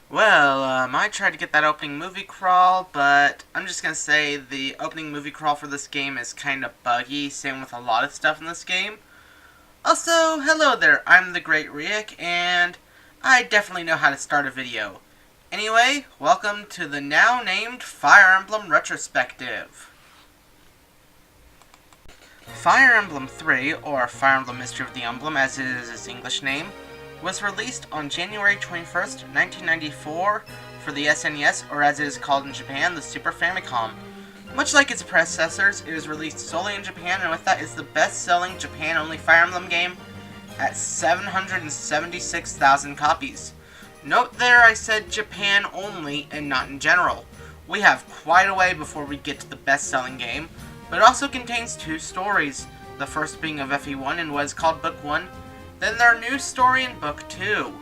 I tried to get that opening movie crawl, but I'm just gonna say the opening movie crawl for this game is kinda buggy, same with a lot of stuff in this game. Also, hello there, I'm the Great Riek, and I definitely know how to start a video. Anyway, welcome to the now named Fire Emblem Retrospective. Fire Emblem 3, or Fire Emblem Mystery of the Emblem as it is its English name, was released on January 21st, 1994 for the SNES, or as it is called in Japan, the Super Famicom. Much like its predecessors, it was released solely in Japan, and with that is the best-selling Japan-only Fire Emblem game at 776,000 copies. Note there I said Japan only and not in general. We have quite a way before we get to the best-selling game, but it also contains two stories, the first being of FE1 and what is called Book 1, then their new story in Book 2.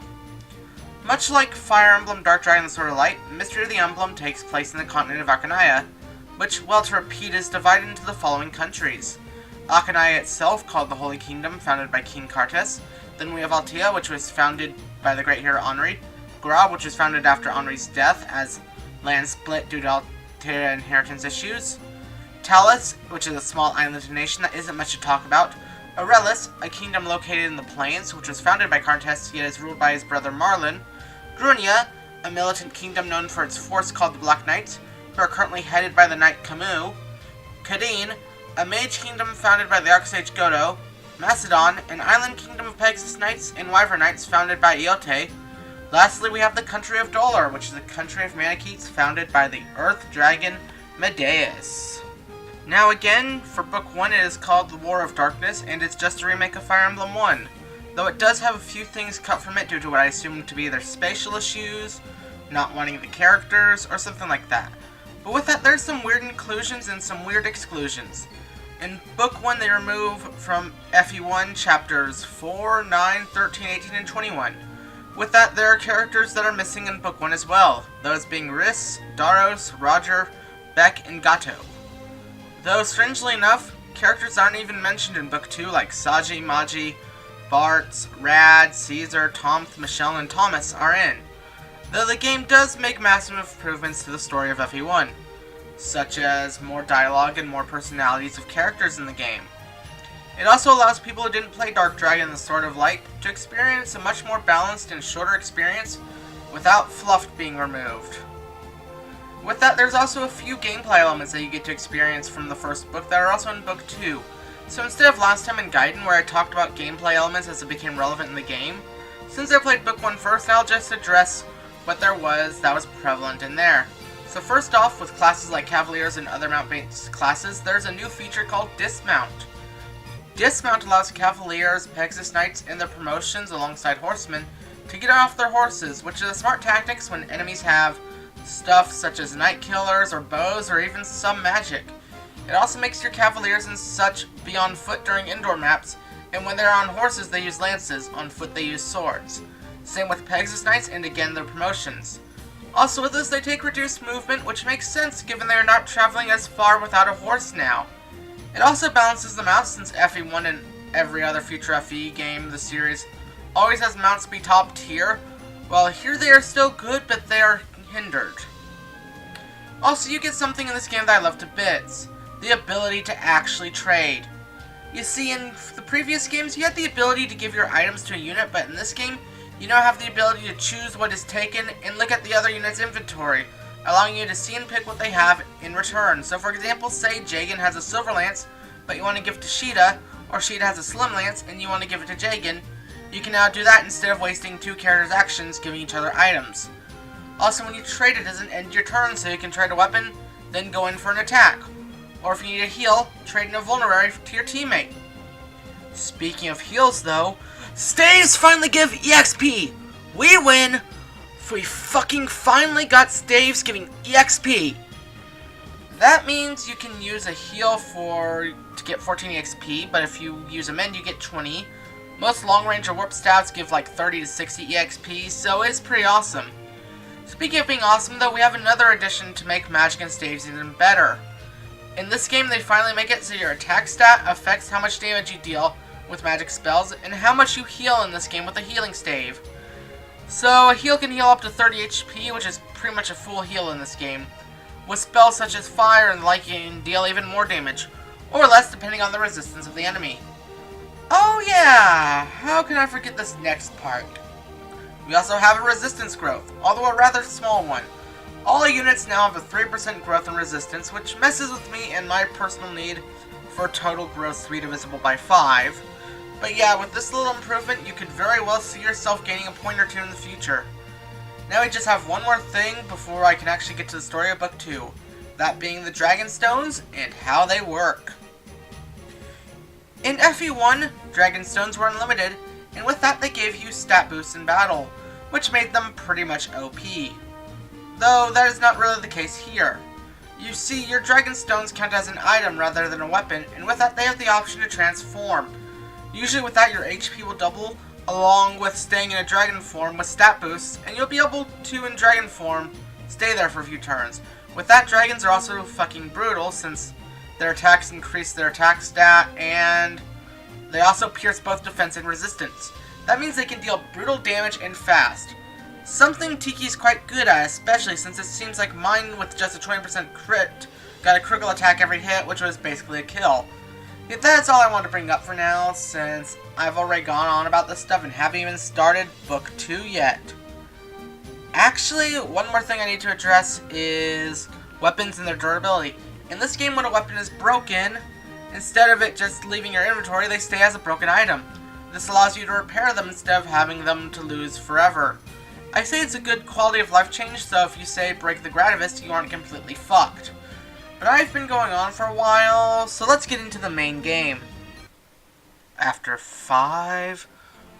Much like Fire Emblem Dark Dragon and the Sword of Light, Mystery of the Emblem takes place in the continent of Akanaya, which, well to repeat, is divided into the following countries. Akanaya itself, called the Holy Kingdom, founded by King Kartas. Then we have Altea, which was founded by the great hero Henri. Gra, which was founded after Henri's death, as land split due to Altea inheritance issues. Talus, which is a small island nation that isn't much to talk about. Aurelis, a kingdom located in the plains, which was founded by Kartas yet is ruled by his brother Marlin. Grunia, a militant kingdom known for its force called the Black Knights, who are currently headed by the Knight Camus. Kadene, a mage kingdom founded by the Archsage Godo. Macedon, an island kingdom of Pegasus Knights and Wyvern Knights founded by Iote. Lastly, we have the country of Dolor, which is a country of Manichees founded by the Earth Dragon Medeus. Now again, for Book 1 it is called The War of Darkness, and it's just a remake of Fire Emblem 1. Though it does have a few things cut from it due to what I assume to be either spatial issues, not wanting the characters, or something like that. But with that, there's some weird inclusions and some weird exclusions. In Book 1 they remove from FE1 chapters 4, 9, 13, 18, and 21. With that, there are characters that are missing in Book 1 as well, those being Riss, Daros, Roger, Beck, and Gato. Though, strangely enough, characters aren't even mentioned in Book 2 like Saji, Maji, Bartz, Rad, Caesar, Tomth, Michelle, and Thomas are in. Though the game does make massive improvements to the story of FE1, such as more dialogue and more personalities of characters in the game. It also allows people who didn't play Dark Dragon and the Sword of Light to experience a much more balanced and shorter experience without fluff being removed. With that, there's also a few gameplay elements that you get to experience from the first book that are also in Book 2. So instead of last time in Gaiden, where I talked about gameplay elements as it became relevant in the game, since I played Book 1 first, I'll just address what there was that was prevalent in there. So first off, with classes like Cavaliers and other mount-based classes, there's a new feature called Dismount. Dismount allows Cavaliers, Pegasus Knights, and their promotions alongside Horsemen to get off their horses, which is a smart tactic when enemies have stuff such as Night Killers or bows or even some magic. It also makes your Cavaliers and such be on foot during indoor maps, and when they're on horses they use lances, on foot they use swords. Same with Pegasus Knights and again their promotions. Also with this they take reduced movement, which makes sense given they are not traveling as far without a horse now. It also balances them out since FE1 and every other future FE game in the series always has mounts be top tier, while here they are still good but they are hindered. Also, you get something in this game that I love to bits, the ability to actually trade. You see, in the previous games you had the ability to give your items to a unit, but in this game you now have the ability to choose what is taken and look at the other unit's inventory, allowing you to see and pick what they have in return. So for example, say Jagan has a silver lance, but you want to give it to Sheeta, or Sheeta has a slim lance and you want to give it to Jagan, you can now do that instead of wasting two characters' actions giving each other items. Also, when you trade, it doesn't end your turn, so you can trade a weapon, then go in for an attack. Or if you need a heal, trade in a vulnerary to your teammate. Speaking of heals though, staves finally give EXP! We win! We fucking finally got staves giving EXP! That means you can use a heal to get 14 EXP, but if you use a mend you get 20. Most long range or warp stats give like 30 to 60 EXP, so it's pretty awesome. Speaking of being awesome though, we have another addition to make magic and staves even better. In this game they finally make it so your attack stat affects how much damage you deal with magic spells and how much you heal in this game with a healing stave. So a heal can heal up to 30 HP, which is pretty much a full heal in this game, with spells such as fire and light can deal even more damage, or less depending on the resistance of the enemy. Oh yeah, how can I forget this next part? We also have a resistance growth, although a rather small one. All units now have a 3% growth in resistance, which messes with me and my personal need for total growth to be divisible by 5. But yeah, with this little improvement, you could very well see yourself gaining a point or two in the future. Now we just have one more thing before I can actually get to the story of Book 2. That being the Dragon Stones and how they work. In FE1, Dragon Stones were unlimited, and with that they gave you stat boosts in battle, which made them pretty much OP. Though that is not really the case here. You see, your Dragon Stones count as an item rather than a weapon, and with that they have the option to transform. Usually with that your HP will double, along with staying in a dragon form with stat boosts, and you'll be able to, in dragon form, stay there for a few turns. With that, dragons are also fucking brutal, since their attacks increase their attack stat, and they also pierce both defense and resistance. That means they can deal brutal damage and fast. Something Tiki's quite good at, especially since it seems like mine with just a 20% crit got a critical attack every hit, which was basically a kill. Yet that's all I want to bring up for now, since I've already gone on about this stuff and haven't even started Book 2 yet. Actually, one more thing I need to address is weapons and their durability. In this game, when a weapon is broken, instead of it just leaving your inventory, they stay as a broken item. This allows you to repair them instead of having them to lose forever. I say it's a good quality of life change, so if you say break the Gradivist, you aren't completely fucked. But I've been going on for a while, so let's get into the main game. After 5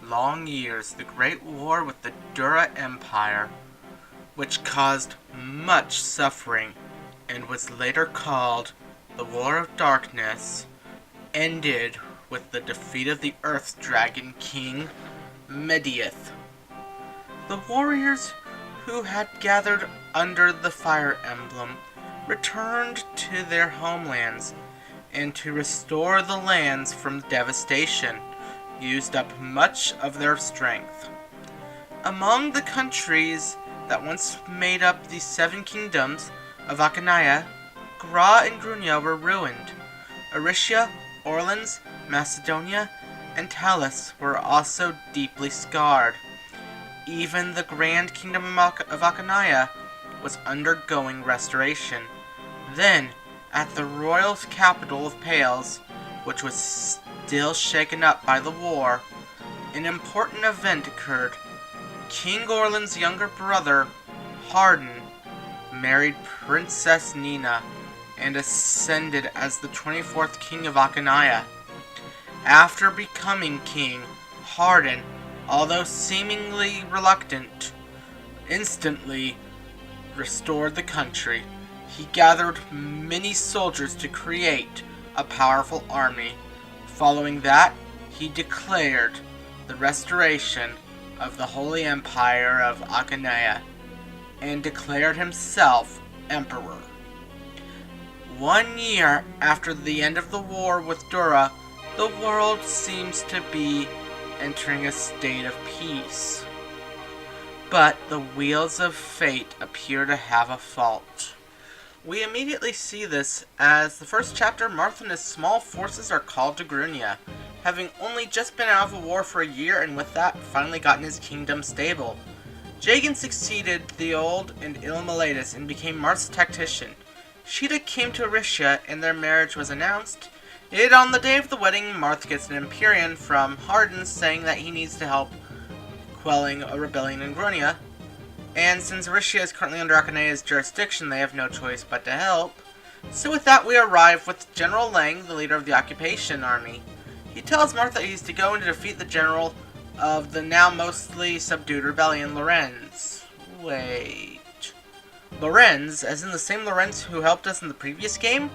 long years, the Great War with the Dura Empire, which caused much suffering and was later called the War of Darkness, ended with the defeat of the Earth Dragon King, Medivh. The warriors who had gathered under the Fire Emblem returned to their homelands, and to restore the lands from devastation, used up much of their strength. Among the countries that once made up the 7 kingdoms of Akanaya, Gra and Grunia were ruined. Erisha, Orleans, Macedonia, and Talus were also deeply scarred. Even the Grand Kingdom of Akanaya was undergoing restoration. Then, at the royal capital of Pales, which was still shaken up by the war, an important event occurred. King Orlan's younger brother, Hardin, married Princess Nina and ascended as the 24th king of Akanaya. After becoming king, Hardin, although seemingly reluctant, instantly restored the country. He gathered many soldiers to create a powerful army. Following that, he declared the restoration of the Holy Empire of Akanaya and declared himself emperor. 1 year after the end of the war with Dura, the world seems to be entering a state of peace. But the wheels of fate appear to have a fault. We immediately see this as the first chapter, Marth and his small forces are called to Grunia, having only just been out of a war for a year and with that finally gotten his kingdom stable. Jagan succeeded the old and ill Miletus and became Marth's tactician. Sheeta came to Erisha and their marriage was announced. Yet on the day of the wedding, Marth gets an Empyrean from Hardin saying that he needs to help quelling a rebellion in Grunia. And since Erisha is currently under Akanaya's jurisdiction, they have no choice but to help. So with that, we arrive with General Lang, the leader of the occupation army. He tells Marth that he's to go and defeat the general of the now mostly subdued rebellion, Lorenz. Wait. Lorenz, as in the same Lorenz who helped us in the previous game?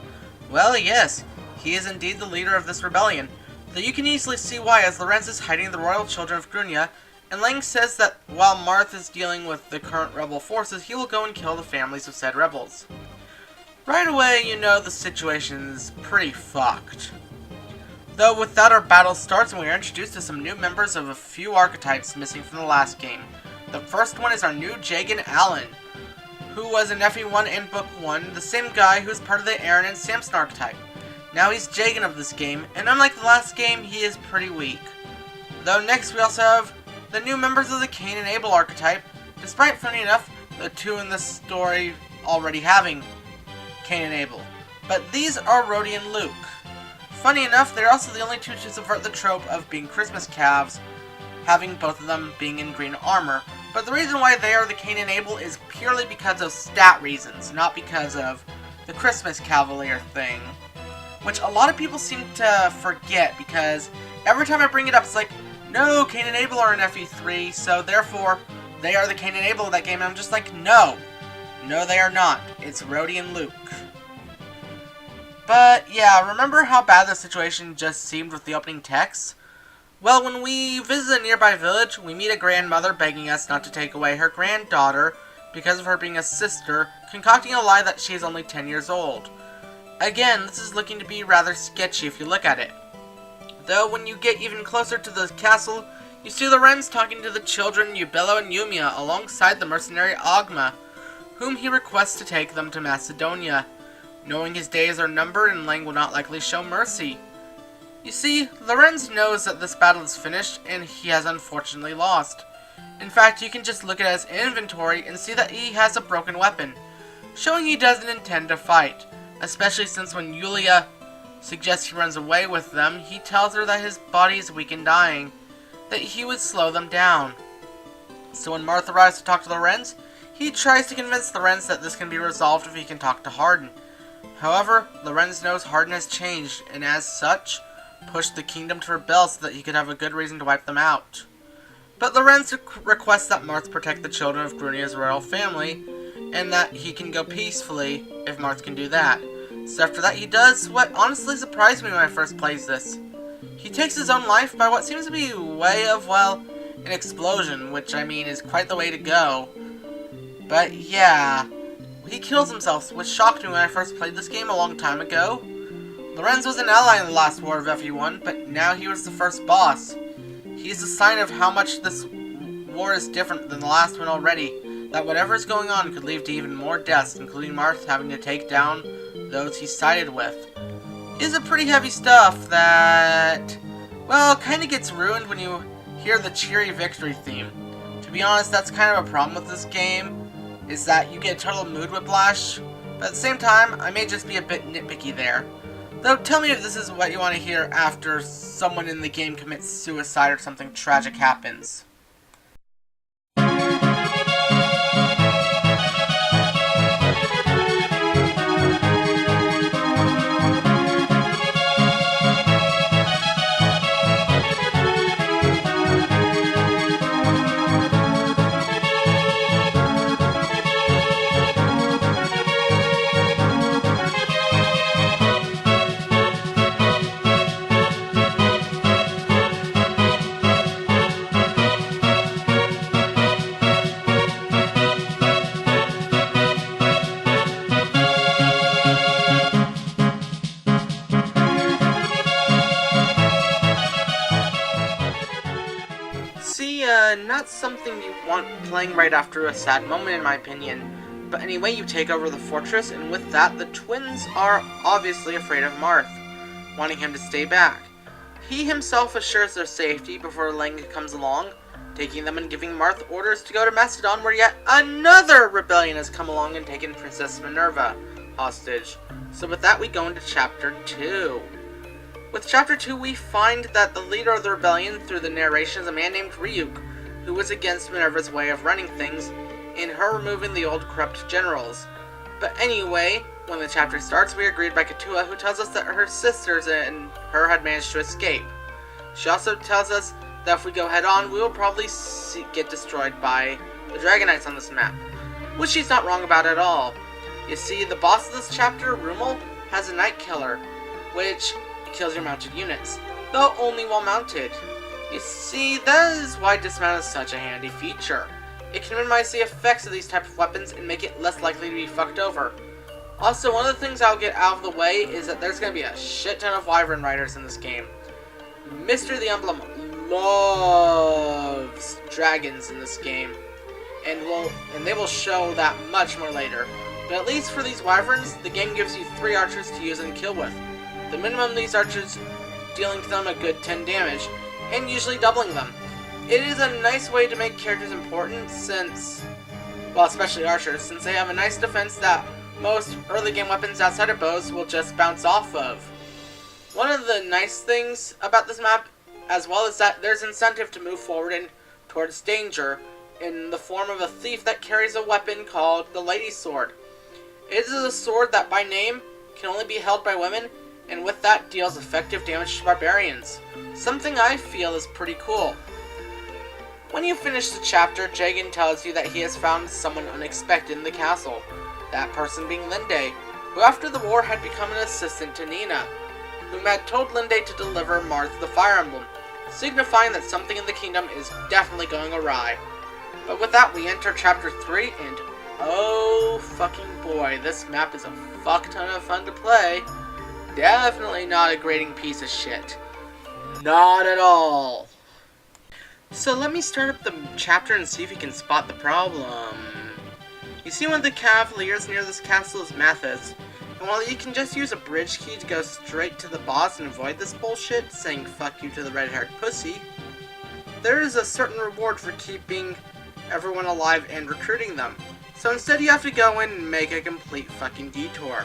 Well, yes, he is indeed the leader of this rebellion, though you can easily see why, as Lorenz is hiding the royal children of Grunia, and Lang says that while Marth is dealing with the current rebel forces, he will go and kill the families of said rebels. Right away, you know the situation is pretty fucked. Though with that, our battle starts and we are introduced to some new members of a few archetypes missing from the last game. The first one is our new Jagan Allen, who was an FE1 in Book 1, the same guy who's part of the Aaron and Samson archetype. Now he's Jagan of this game, and unlike the last game, he is pretty weak. Though next we also have the new members of the Cain and Abel archetype, despite, funny enough, the two in the story already having Cain and Abel. But these are Rhodey and Luke. Funny enough, they're also the only two to subvert the trope of being Christmas calves, having both of them being in green armor. But the reason why they are the Cain and Abel is purely because of stat reasons, not because of the Christmas Cavalier thing. Which a lot of people seem to forget, because every time I bring it up, it's like, no, Cain and Abel are in FE3, so therefore, they are the Cain and Abel of that game, and I'm just like, no. No, they are not. It's Rhodey and Luke. But, yeah, remember how bad the situation just seemed with the opening text? Well, when we visit a nearby village, we meet a grandmother begging us not to take away her granddaughter because of her being a sister, concocting a lie that she is only 10 years old. Again, this is looking to be rather sketchy if you look at it. Though, when you get even closer to the castle, you see the Wrens talking to the children Eubello and Eumia alongside the mercenary Ogma, whom he requests to take them to Macedonia, knowing his days are numbered and Lang will not likely show mercy. You see, Lorenz knows that this battle is finished, and he has unfortunately lost. In fact, you can just look at his inventory and see that he has a broken weapon, showing he doesn't intend to fight, especially since when Yulia suggests he runs away with them, he tells her that his body is weak and dying, that he would slow them down. So when Marth arrives to talk to Lorenz, he tries to convince Lorenz that this can be resolved if he can talk to Hardin. However, Lorenz knows Hardin has changed, and as such, pushed the kingdom to rebel so that he could have a good reason to wipe them out. But Lorenz requests that Marth protect the children of Grunia's royal family, and that he can go peacefully if Marth can do that. So after that he does what honestly surprised me when I first played this. He takes his own life by what seems to be a way of, well, an explosion, which I mean is quite the way to go. But yeah, he kills himself, which shocked me when I first played this game a long time ago. Lorenz was an ally in the last war of FE1, but now he was the first boss. He's a sign of how much this war is different than the last one already, that whatever is going on could lead to even more deaths, including Marth having to take down those he sided with. It's a pretty heavy stuff that, well, kind of gets ruined when you hear the cheery victory theme. To be honest, that's kind of a problem with this game, is that you get total mood whiplash, but at the same time, I may just be a bit nitpicky there. Though, tell me if this is what you want to hear after someone in the game commits suicide or something tragic happens. Not something you want playing right after a sad moment in my opinion. But anyway, you take over the fortress, and with that, the twins are obviously afraid of Marth, wanting him to stay back. He himself assures their safety before Lang comes along, taking them and giving Marth orders to go to Macedon, where yet another rebellion has come along and taken Princess Minerva hostage. So with that, we go into Chapter 2. With Chapter 2, we find that the leader of the rebellion, through the narration, is a man named Ryuk, who was against Minerva's way of running things, in her removing the old corrupt generals. But anyway, when the chapter starts, we are greeted by Katua, who tells us that her sisters and her had managed to escape. She also tells us that if we go head on, we will probably get destroyed by the Dragonites on this map, which she's not wrong about at all. You see, the boss of this chapter, Rummel, has a Night Killer, which kills your mounted units, though only while mounted. You see, that is why dismount is such a handy feature. It can minimize the effects of these type of weapons and make it less likely to be fucked over. Also, one of the things I'll get out of the way is that there's going to be a shit ton of Wyvern Riders in this game. Mr. the Emblem loves dragons in this game. and they will show that much more later. But at least for these wyverns, the game gives you 3 archers to use and kill with. The minimum of these archers dealing to them a good 10 damage, and usually doubling them. It is a nice way to make characters important since, well, especially archers, since they have a nice defense that most early game weapons outside of bows will just bounce off of. One of the nice things about this map, as well, is that there's incentive to move forward and towards danger in the form of a thief that carries a weapon called the Lady's Sword. It is a sword that by name can only be held by women, and with that deals effective damage to barbarians. Something I feel is pretty cool. When you finish the chapter, Jagan tells you that he has found someone unexpected in the castle, that person being Linde, who after the war had become an assistant to Nina, whom had told Linde to deliver Marth the Fire Emblem, signifying that something in the kingdom is definitely going awry. But with that, we enter chapter 3, and oh fucking boy, this map is a fuck ton of fun to play. Definitely not a grating piece of shit. Not at all. So let me start up the chapter and see if you can spot the problem. You see one of the cavaliers near this castle is Mathis, and while you can just use a bridge key to go straight to the boss and avoid this bullshit, saying fuck you to the red-haired pussy, there is a certain reward for keeping everyone alive and recruiting them. So instead you have to go in and make a complete fucking detour.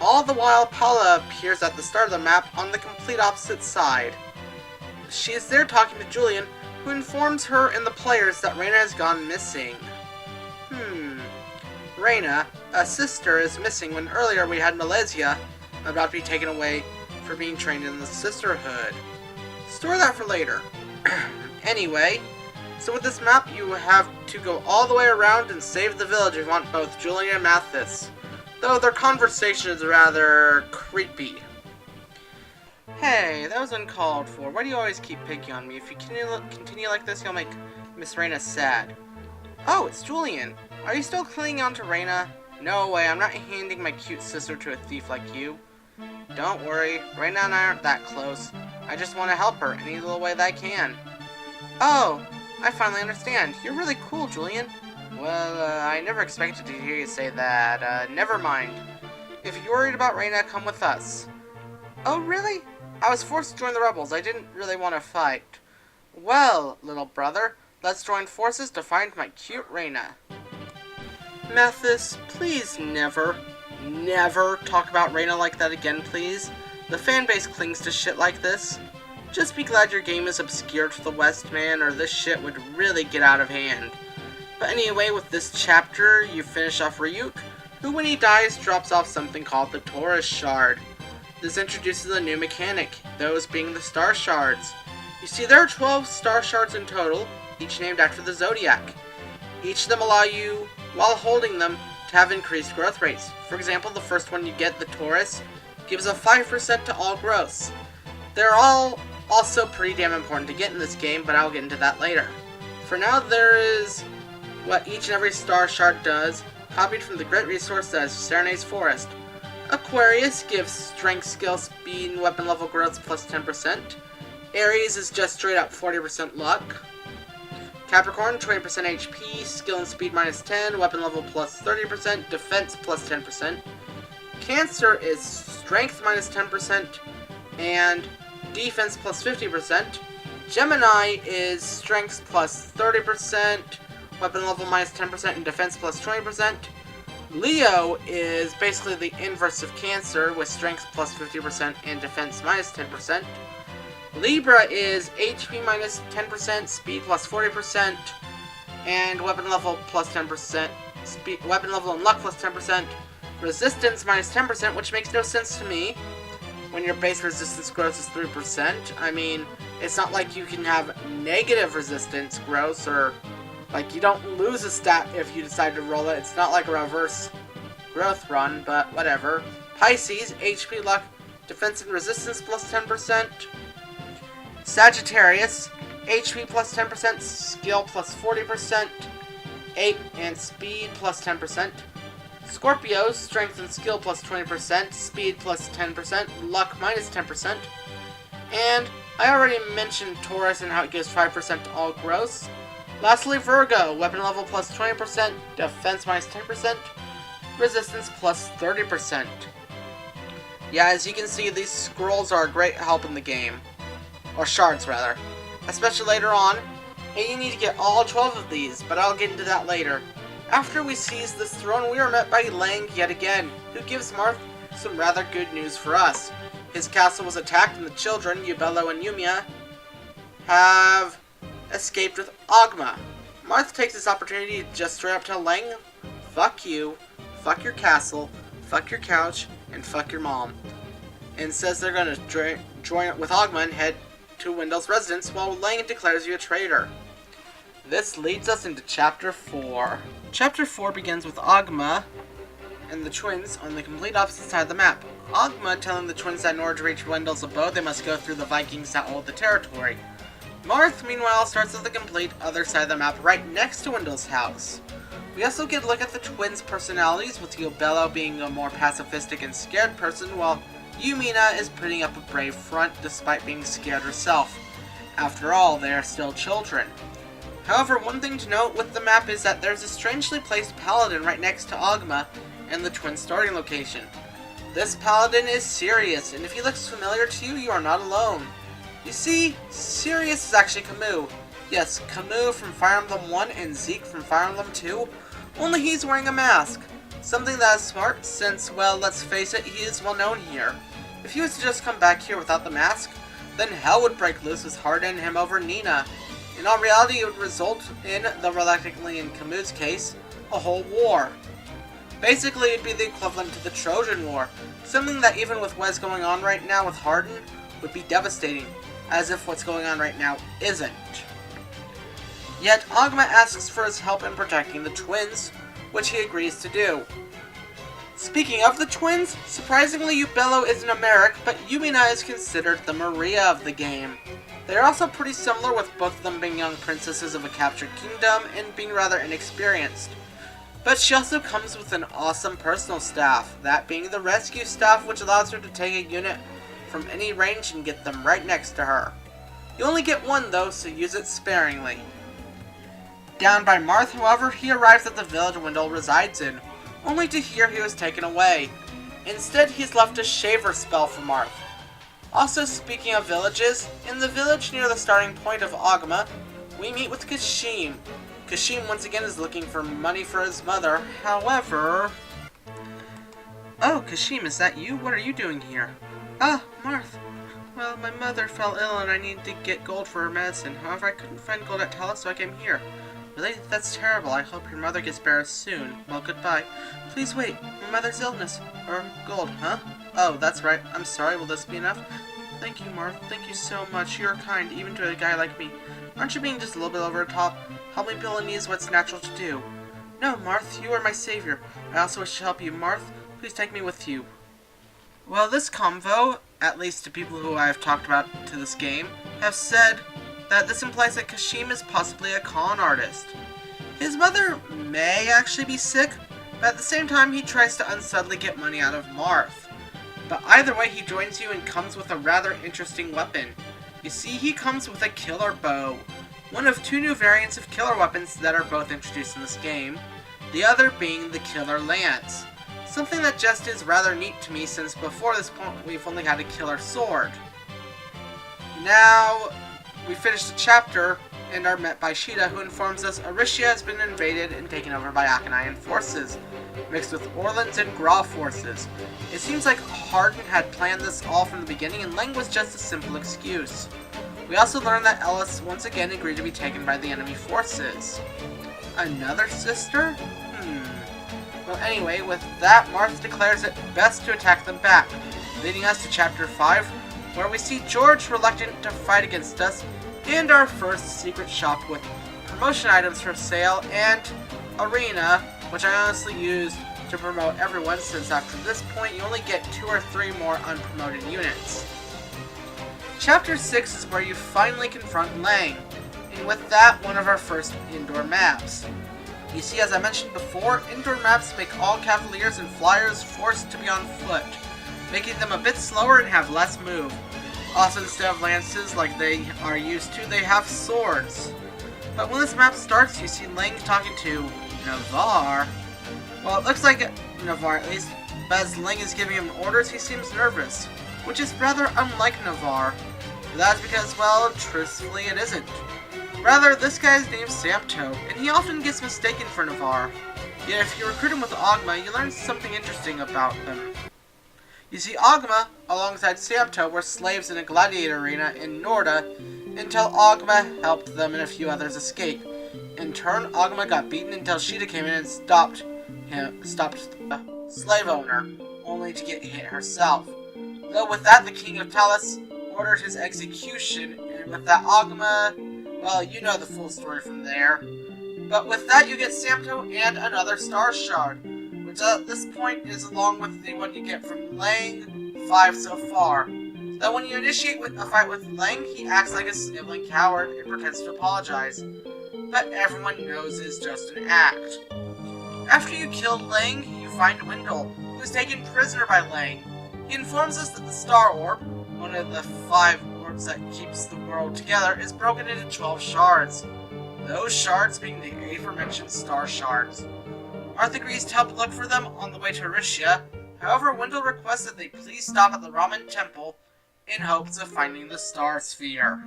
All the while Paula appears at the start of the map on the complete opposite side. She is there talking to Julian, who informs her and the players that Reina has gone missing. Reina, a sister, is missing when earlier we had Malaysia about to be taken away for being trained in the Sisterhood. Store that for later. Anyway, so with this map you have to go all the way around and save the village if you want both Julian and Mathis, though their conversation is rather creepy. Hey, that was uncalled for. Why do you always keep picking on me? If you continue like this, you'll make Miss Reina sad. Oh, it's Julian. Are you still clinging on to Reina? No way, I'm not handing my cute sister to a thief like you. Don't worry, Reina and I aren't that close. I just want to help her any little way that I can. Oh, I finally understand. You're really cool, Julian. Well, I never expected to hear you say that. Never mind. If you're worried about Reina, come with us. Oh, really? I was forced to join the rebels. I didn't really want to fight. Well, little brother, let's join forces to find my cute Reina. Mathis, please never talk about Reina like that again, please. The fanbase clings to shit like this. Just be glad your game is obscure to the West, man, or this shit would really get out of hand. But anyway, with this chapter, you finish off Ryuk, who when he dies drops off something called the Taurus Shard. This introduces a new mechanic, those being the Star Shards. You see, there are 12 Star Shards in total, each named after the Zodiac. Each of them allow you, while holding them, to have increased growth rates. For example, the first one you get, the Taurus, gives a 5% to all growths. They're all also pretty damn important to get in this game, but I'll get into that later. For now, there is what each and every Star Shard does, copied from the great resource that is Serena's Forest. Aquarius gives strength, skill, speed, and weapon level growth plus 10%. Aries is just straight up 40% luck. Capricorn, 20% HP, skill and speed minus 10, weapon level plus 30%, defense plus 10%. Cancer is strength minus 10%, and defense plus 50%. Gemini is strength plus 30%, weapon level minus 10%, and defense plus 20%. Leo is basically the inverse of Cancer, with strength plus 50% and defense minus 10%. Libra is HP minus 10%, speed plus 40%, and weapon level plus 10%, weapon level and luck plus 10%, resistance minus 10%, which makes no sense to me when your base resistance growth is 3%. I mean, it's not like you can have negative resistance growth, or like you don't lose a stat if you decide to roll it. It's not like a reverse growth run, but whatever. Pisces, HP, luck, defense, and resistance plus 10%. Sagittarius, HP plus 10%, skill plus 40%, ape and speed plus 10%. Scorpio, strength and skill plus 20%, speed plus 10%, luck minus 10%. And I already mentioned Taurus and how it gives 5% to all growths. Lastly, Virgo, weapon level plus 20%, defense minus 10%, resistance plus 30%. Yeah, as you can see, these scrolls are a great help in the game. Or shards, rather. Especially later on, and you need to get all 12 of these, but I'll get into that later. After we seize this throne, we are met by Lang yet again, who gives Marth some rather good news for us. His castle was attacked and the children, Yubello and Yumiya, have escaped with Ogma. Marth takes this opportunity to just straight up tell Lang, fuck you, fuck your castle, fuck your couch, and fuck your mom. And says they're going to join up with Ogma and head to Wendell's residence while Lang declares you a traitor. This leads us into Chapter 4. Chapter 4 begins with Ogma and the twins on the complete opposite side of the map. Ogma telling the twins that in order to reach Wendell's abode, they must go through the Vikings that hold the territory. Marth, meanwhile, starts at the complete other side of the map, right next to Wendell's house. We also get a look at the twins' personalities, with Yubello being a more pacifistic and scared person, while Yumina is putting up a brave front despite being scared herself. After all, they are still children. However, one thing to note with the map is that there's a strangely placed paladin right next to Ogma and the twins' starting location. This paladin is Sirius, and if he looks familiar to you, you are not alone. You see, Sirius is actually Camus. Yes, Camus from Fire Emblem 1 and Zeke from Fire Emblem 2, only he's wearing a mask. Something that is smart, since, well, let's face it, he is well known here. If he was to just come back here without the mask, then hell would break loose with Harda and him over Nina. In all reality, it would result in, though reluctantly in Camus' case, a whole war. Basically, it'd be the equivalent to the Trojan War, something that even with what's going on right now with Hardin, would be devastating, as if what's going on right now isn't. Yet, Ogma asks for his help in protecting the twins, which he agrees to do. Speaking of the twins, surprisingly Yubello isn't a Merrick, but Yumina is considered the Maria of the game. They are also pretty similar, with both of them being young princesses of a captured kingdom and being rather inexperienced. But she also comes with an awesome personal staff, that being the rescue staff, which allows her to take a unit from any range and get them right next to her. You only get one though, so use it sparingly. Down by Marth, however, he arrives at the village Wendell resides in, only to hear he was taken away. Instead, he's left a shaver spell for Marth. Also, speaking of villages, in the village near the starting point of Ogma, we meet with Kashim. Kashim once again is looking for money for his mother, however... Oh, Kashim, is that you? What are you doing here? Ah, Marth. Well, my mother fell ill and I needed to get gold for her medicine. However, I couldn't find gold at Talos, so I came here. Really? That's terrible. I hope your mother gets better soon. Well, goodbye. Please wait. My mother's illness. Or gold, huh? Oh, that's right. I'm sorry. Will this be enough? Thank you, Marth. Thank you so much. You're kind, even to a guy like me. Aren't you being just a little bit over the top? Helping people in need is what's natural to do. No, Marth. You are my savior. I also wish to help you. Marth, please take me with you. Well, this convo, at least to people who I have talked about to this game, have said that this implies that Kashim is possibly a con artist. His mother may actually be sick, but at the same time he tries to unsubtly get money out of Marth. But either way, he joins you and comes with a rather interesting weapon. You see, he comes with a killer bow, one of two new variants of killer weapons that are both introduced in this game, the other being the killer lance. Something that just is rather neat to me, since before this point we've only had a killer sword. Now, we finish the chapter and are met by Sheeta, who informs us Aricia has been invaded and taken over by Akanayan forces, mixed with Orlan's and Gra forces. It seems like Hardin had planned this all from the beginning, and Leng was just a simple excuse. We also learn that Ellis once again agreed to be taken by the enemy forces. Another sister? Well, anyway, with that, Marth declares it best to attack them back, leading us to Chapter 5, where we see George reluctant to fight against us, and our first secret shop with promotion items for sale, and Arena, which I honestly used to promote everyone, since after this point you only get 2 or 3 more unpromoted units. Chapter 6 is where you finally confront Lang, and with that, one of our first indoor maps. You see, as I mentioned before, indoor maps make all cavaliers and flyers forced to be on foot, making them a bit slower and have less move. Also, instead of lances like they are used to, they have swords. But when this map starts, you see Lang talking to Navarre. Well, it looks like Navarre at least, but as Lang is giving him orders, he seems nervous, which is rather unlike Navarre. But that's because, well, truthfully, it isn't. Rather, this guy is named Samto, and he often gets mistaken for Navarre. Yet if you recruit him with Ogma, you learn something interesting about him. You see, Ogma, alongside Samto, were slaves in a gladiator arena in Norda, until Ogma helped them and a few others escape. In turn, Ogma got beaten until Sheeta came in and stopped the slave owner, only to get hit herself. Though with that, the King of Talus ordered his execution, and with that, Ogma, well, you know the full story from there. But with that, you get Samto and another Star Shard, which at this point is along with the one you get from Lang, 5 so far. That when you initiate a fight with Lang, he acts like a sniveling coward and pretends to apologize. But everyone knows it's just an act. After you kill Lang, you find Wendell, who is taken prisoner by Lang. He informs us that the Star Orb, one of the 5 orbs that keeps the world together, is broken into 12 shards. Those shards being the aforementioned Star Shards. Arth agrees to help look for them on the way to Arisia. However, Wendell requests that they please stop at the Ramen Temple in hopes of finding the Star Sphere.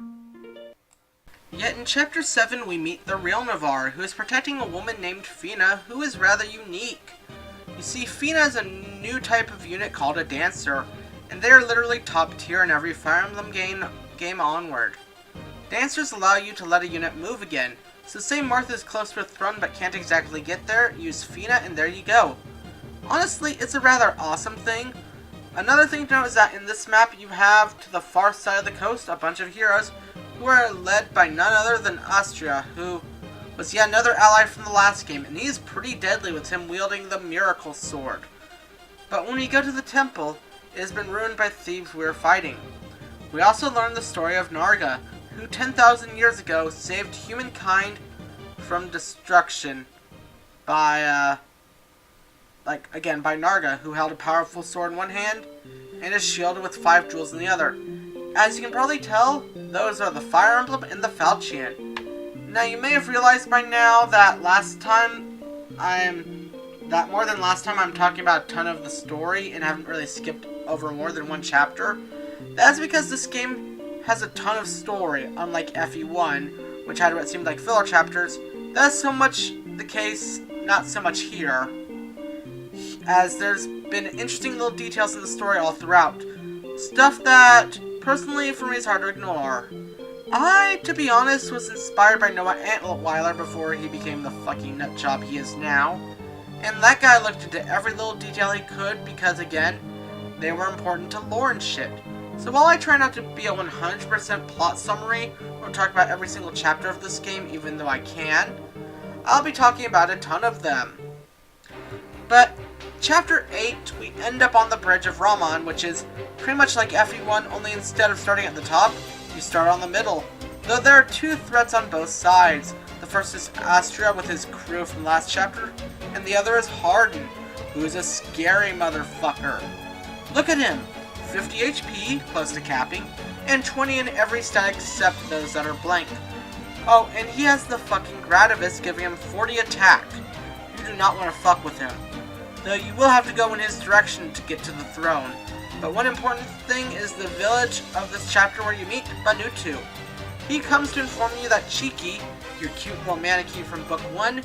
Yet in Chapter 7 we meet the real Navarre, who is protecting a woman named Fina, who is rather unique. You see, Fina is a new type of unit called a Dancer, and they are literally top tier in every Fire Emblem game onward. Dancers allow you to let a unit move again, so say Martha is close to a throne but can't exactly get there, use Fina and there you go. Honestly, it's a rather awesome thing. Another thing to note is that in this map you have, to the far side of the coast, a bunch of heroes who are led by none other than Astria, who was yet another ally from the last game, and he is pretty deadly with him wielding the Miracle Sword. But when we go to the temple, it has been ruined by thieves we are fighting. We also learn the story of Narga, who 10,000 years ago saved humankind from destruction by, by Narga, who held a powerful sword in one hand and is shielded with 5 jewels in the other. As you can probably tell, those are the Fire Emblem and the Falchion. Now, you may have realized by now that more than last time I'm talking about a ton of the story and haven't really skipped over more than one chapter. That's because this game has a ton of story, unlike FE1, which had what seemed like filler chapters. That's so much the case, not so much here, as there's been interesting little details in the story all throughout. Stuff that, personally, for me is hard to ignore. I, to be honest, was inspired by Noah Antweiler before he became the fucking nutjob he is now. And that guy looked into every little detail he could because, again, they were important to lore and shit. So while I try not to be a 100% plot summary or talk about every single chapter of this game, even though I can, I'll be talking about a ton of them. But Chapter 8, we end up on the Bridge of Raman, which is pretty much like FE1, only instead of starting at the top, you start on the middle. Though there are 2 threats on both sides. The first is Astria with his crew from last chapter, and the other is Hardin, who is a scary motherfucker. Look at him! 50 HP, close to capping, and 20 in every stat except those that are blank. Oh, and he has the fucking Gradivis giving him 40 attack. You do not want to fuck with him. Though you will have to go in his direction to get to the throne. But one important thing is the village of this chapter where you meet Banutu. He comes to inform you that Cheeky, your cute little mannequin from Book 1,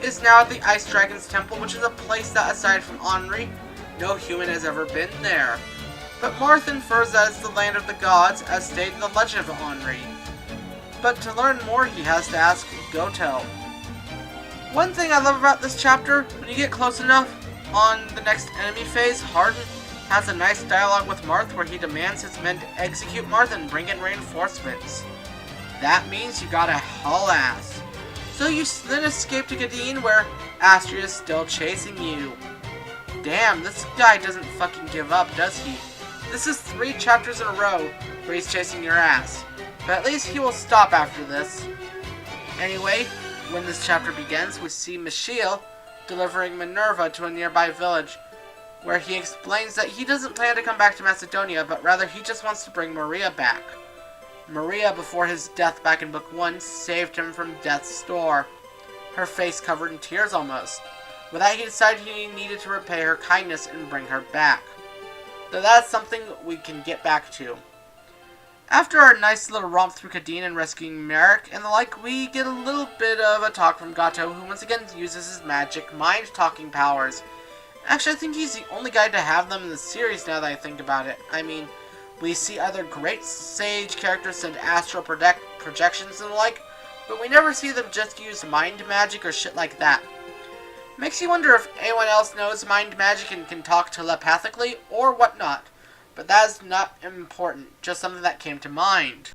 is now at the Ice Dragon's Temple, which is a place that, aside from Henri, no human has ever been there. But Marth infers that it's the land of the gods, as stated in the legend of Henri. But to learn more, he has to ask Goto. One thing I love about this chapter, when you get close enough, on the next enemy phase, Hardin has a nice dialogue with Marth where he demands his men to execute Marth and bring in reinforcements. That means you gotta haul ass. So you then escape to Gadeen where Astria is still chasing you. Damn, this guy doesn't fucking give up, does he? This is 3 chapters in a row where he's chasing your ass. But at least he will stop after this. Anyway, when this chapter begins, we see Michiel delivering Minerva to a nearby village, where he explains that he doesn't plan to come back to Macedonia, but rather he just wants to bring Maria back. Maria, before his death back in Book 1, saved him from death's door, her face covered in tears almost. With that, he decided he needed to repay her kindness and bring her back. Though that's something we can get back to. After our nice little romp through Kadeen and rescuing Merrick and the like, we get a little bit of a talk from Gato, who once again uses his magic mind-talking powers. Actually, I think he's the only guy to have them in the series now that I think about it. I mean, we see other great sage characters send astral projections and the like, but we never see them just use mind magic or shit like that. Makes you wonder if anyone else knows mind magic and can talk telepathically or whatnot. But that is not important, just something that came to mind.